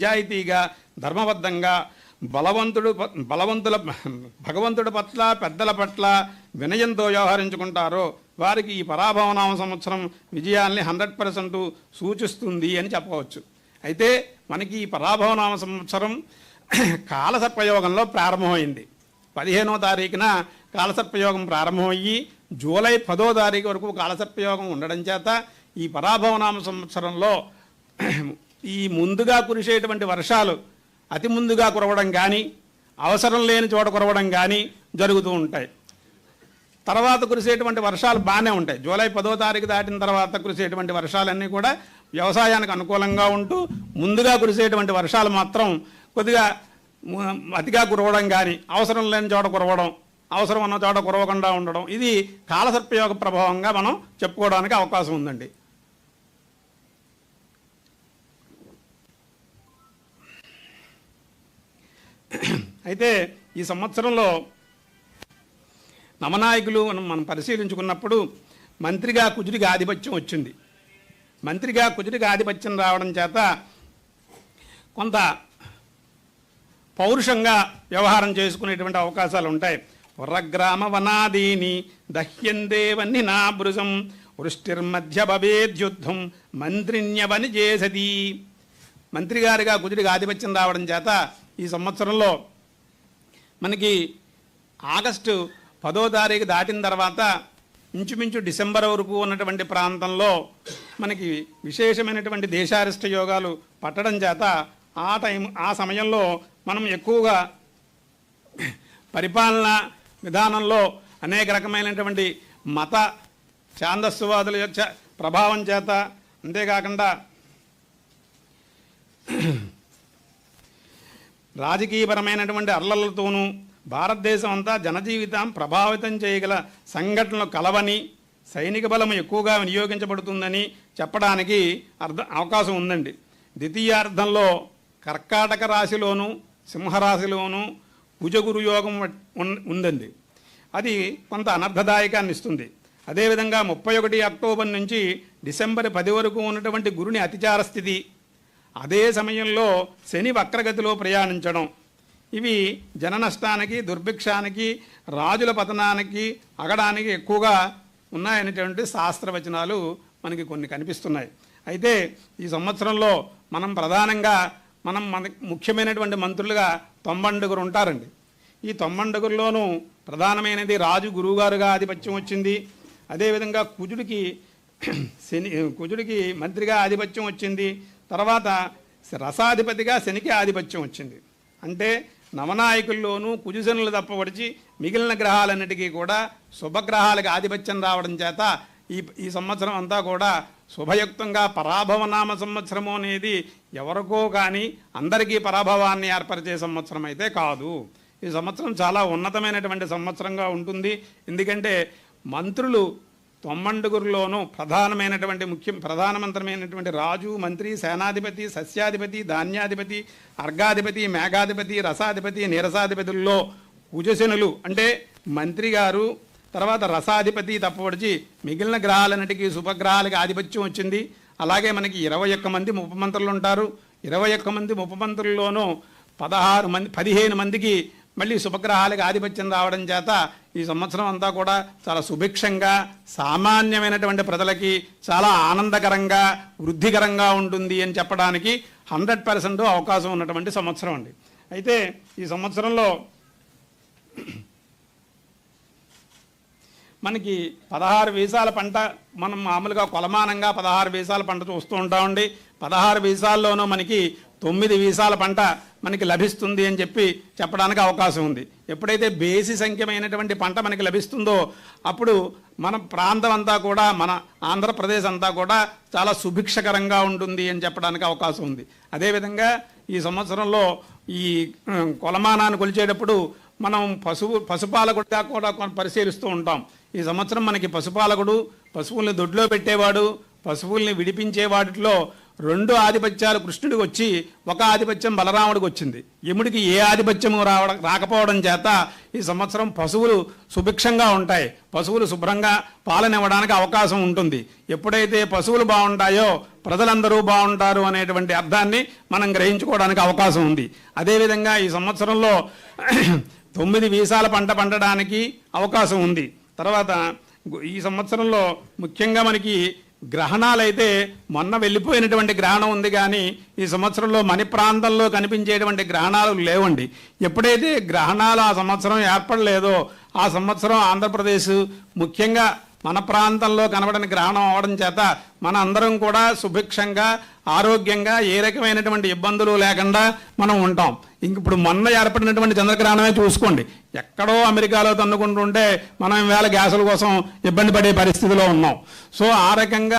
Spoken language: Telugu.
నిజాయితీగా ధర్మబద్ధంగా భగవంతుడి పట్ల పెద్దల పట్ల వినయంతో వ్యవహరించుకుంటారో వారికి ఈ పరాభవనామ సంవత్సరం విజయాల్ని 100% సూచిస్తుంది అని చెప్పవచ్చు. అయితే మనకి ఈ పరాభవనామ సంవత్సరం కాలసర్పయోగంలో ప్రారంభమైంది. 15వ తారీఖున కాలసర్పయోగం ప్రారంభమయ్యి జూలై 10వ తారీఖు వరకు కాలసర్పయోగం ఉండడం చేత ఈ పరాభవనామ సంవత్సరంలో ఈ ముందుగా కురిసేటువంటి వర్షాలు అతి ముందుగా కురవడం కానీ అవసరం లేని చోట కురవడం కానీ జరుగుతూ ఉంటాయి. తర్వాత కురిసేటువంటి వర్షాలు బాగానే ఉంటాయి. జూలై 10వ తారీఖు దాటిన తర్వాత కురిసేటువంటి వర్షాలన్నీ కూడా వ్యవసాయానికి అనుకూలంగా ఉంటూ ముందుగా కురిసేటువంటి వర్షాలు మాత్రం కొద్దిగా అతిగా కురవడం కానీ అవసరం లేని చోట కురవడం, అవసరం ఉన్న చోట కురవకుండా ఉండడం, ఇది కాలసర్పయోగ ప్రభావంగా మనం చెప్పుకోవడానికి అవకాశం ఉందండి. అయితే ఈ సంవత్సరంలో నవనాయకులు మనం పరిశీలించుకున్నప్పుడు మంత్రిగా కుజుడికి ఆధిపత్యం వచ్చింది. మంత్రిగా కుజుడికి ఆధిపత్యం రావడం చేత కొంత పౌరుషంగా వ్యవహారం చేసుకునేటువంటి అవకాశాలు ఉంటాయి. వరగ్రామ వనాదీని దహ్యందేవన్ని నాభృశం వృష్టిర్మధ్య భవేద్యుద్ధం మంత్రిణ్యవని చేసది. మంత్రిగారిగా కుజుడికి ఆధిపత్యం రావడం చేత ఈ సంవత్సరంలో మనకి ఆగస్టు 10వ తారీఖు దాటిన తర్వాత ఇంచుమించు డిసెంబర్ వరకు ఉన్నటువంటి ప్రాంతంలో మనకి విశేషమైనటువంటి దేశారిష్ట యోగాలు పట్టడం చేత ఆ సమయంలో మనం ఎక్కువగా పరిపాలనా విధానంలో అనేక రకమైనటువంటి మత ఛాందస్సువాదుల యొక్క ప్రభావం చేత, అంతేకాకుండా రాజకీయపరమైనటువంటి అర్లలతోనూ భారతదేశం అంతా జనజీవితం ప్రభావితం చేయగల సంఘటనలు కలవని, సైనిక బలం ఎక్కువగా వినియోగించబడుతుందని చెప్పడానికి అవకాశం ఉందండి. ద్వితీయార్థంలో కర్కాటక రాశిలోనూ సింహరాశిలోనూ కుజగురు యోగం ఉందండి. అది కొంత అనర్థదాయకాన్ని ఇస్తుంది. అదేవిధంగా 31 అక్టోబర్ నుంచి డిసెంబర్ 10 వరకు ఉన్నటువంటి గురుని అతిచార స్థితి, అదే సమయంలో శని వక్రగతిలో ప్రయాణించడం, ఇవి జన నష్టానికి, దుర్భిక్షానికి, రాజుల పతనానికి, అగడానికి ఎక్కువగా ఉన్నాయనేటువంటి శాస్త్రవచనాలు మనకి కొన్ని కనిపిస్తున్నాయి. అయితే ఈ సంవత్సరంలో మనం ప్రధానంగా మన ముఖ్యమైనటువంటి మంత్రులుగా 90 ఉంటారండి. ఈ 90లోనూ ప్రధానమైనది రాజు గురువుగారుగా ఆధిపత్యం వచ్చింది. అదేవిధంగా కుజుడికి మంత్రిగా ఆధిపత్యం వచ్చింది. తర్వాత రసాధిపతిగా శనికి ఆధిపత్యం వచ్చింది. అంటే నవనాయకుల్లోనూ కుజశనులు తప్పవడిచి మిగిలిన గ్రహాలన్నిటికీ కూడా శుభగ్రహాలకు ఆధిపత్యం రావడం చేత ఈ సంవత్సరం అంతా కూడా శుభయుక్తంగా పరాభవనామ సంవత్సరము అనేది ఎవరికో కానీ అందరికీ పరాభవాన్ని ఏర్పరిచే సంవత్సరం అయితే కాదు. ఈ సంవత్సరం చాలా ఉన్నతమైనటువంటి సంవత్సరంగా ఉంటుంది. ఎందుకంటే మంత్రులు 90లోనూ ప్రధానమంత్రమైనటువంటి రాజు, మంత్రి, సేనాధిపతి, సస్యాధిపతి, ధాన్యాధిపతి, అర్ఘాధిపతి, మేఘాధిపతి, రసాధిపతి, నీరసాధిపతుల్లో కుజశనులు అంటే మంత్రి గారు, తర్వాత రసాధిపతి తప్పవడిచి మిగిలిన గ్రహాలన్నిటికీ శుభగ్రహాలకి ఆధిపత్యం వచ్చింది. అలాగే మనకి 21 మంది ఉపమంత్రులు ఉంటారు. 21 మంది ఉపమంత్రుల్లోనూ 15 మందికి మళ్ళీ శుభగ్రహాలకు ఆధిపత్యం రావడం చేత ఈ సంవత్సరం అంతా కూడా చాలా సుభిక్షంగా, సామాన్యమైనటువంటి ప్రజలకి చాలా ఆనందకరంగా, వృద్ధికరంగా ఉంటుంది అని చెప్పడానికి 100% అవకాశం ఉన్నటువంటి సంవత్సరం అండి. అయితే ఈ సంవత్సరంలో మనకి 16 వీసాల పంట, మనం మామూలుగా కొలమానంగా 16 వీసాల పంట చూస్తూ ఉంటామండి. 16 వీసాల్లోనూ మనకి 9 వీసాల పంట మనకి లభిస్తుంది అని చెప్పడానికి అవకాశం ఉంది. ఎప్పుడైతే బేసి సంఖ్యమైనటువంటి పంట మనకి లభిస్తుందో అప్పుడు మన ప్రాంతం అంతా కూడా, మన ఆంధ్రప్రదేశ్ అంతా కూడా చాలా సుభిక్షకరంగా ఉంటుంది అని చెప్పడానికి అవకాశం ఉంది. అదేవిధంగా ఈ సంవత్సరంలో ఈ కొలమానాన్ని కొలిచేటప్పుడు మనం పశుపాలకుడిగా కూడా పరిశీలిస్తూ ఉంటాం. ఈ సంవత్సరం మనకి పశుపాలకుడు, పశువుల్ని దొడ్లో పెట్టేవాడు, పశువుల్ని విడిపించే వాటిలో 2 ఆధిపత్యాలు కృష్ణుడికి వచ్చి 1 ఆధిపత్యం బలరాముడికి వచ్చింది. యముడికి ఏ ఆధిపత్యము రాకపోవడం చేత ఈ సంవత్సరం పశువులు సుభిక్షంగా ఉంటాయి. పశువులు శుభ్రంగా పాలనివ్వడానికి అవకాశం ఉంటుంది. ఎప్పుడైతే పశువులు బాగుంటాయో ప్రజలందరూ బాగుంటారు అనేటువంటి అర్థాన్ని మనం గ్రహించుకోవడానికి అవకాశం ఉంది. అదేవిధంగా ఈ సంవత్సరంలో 9 వీసాల పంట పండడానికి అవకాశం ఉంది. తర్వాత ఈ సంవత్సరంలో ముఖ్యంగా మనకి గ్రహణాలైతే మొన్న వెళ్ళిపోయినటువంటి గ్రహణం ఉంది, కానీ ఈ సంవత్సరంలో మన ప్రాంతంలో కనిపించేటువంటి గ్రహణాలు లేవండి. ఎప్పుడైతే గ్రహణాలు ఆ సంవత్సరం ఏర్పడలేదో ఆ సంవత్సరం ఆంధ్రప్రదేశ్ ముఖ్యంగా మన ప్రాంతంలో కనబడని గ్రహణం అవడం చేత మన అందరం కూడా సుభిక్షంగా ఆరోగ్యంగా ఏ రకమైనటువంటి ఇబ్బందులు లేకుండా మనం ఉంటాం. ఇంక ఇప్పుడు మొన్న ఏర్పడినటువంటి చంద్రగ్రహణమే చూసుకోండి, ఎక్కడో అమెరికాలో తన్నుకుంటుంటే మనం వేళ గ్యాసుల కోసం ఇబ్బంది పడే పరిస్థితిలో ఉన్నాం. సో ఆ రకంగా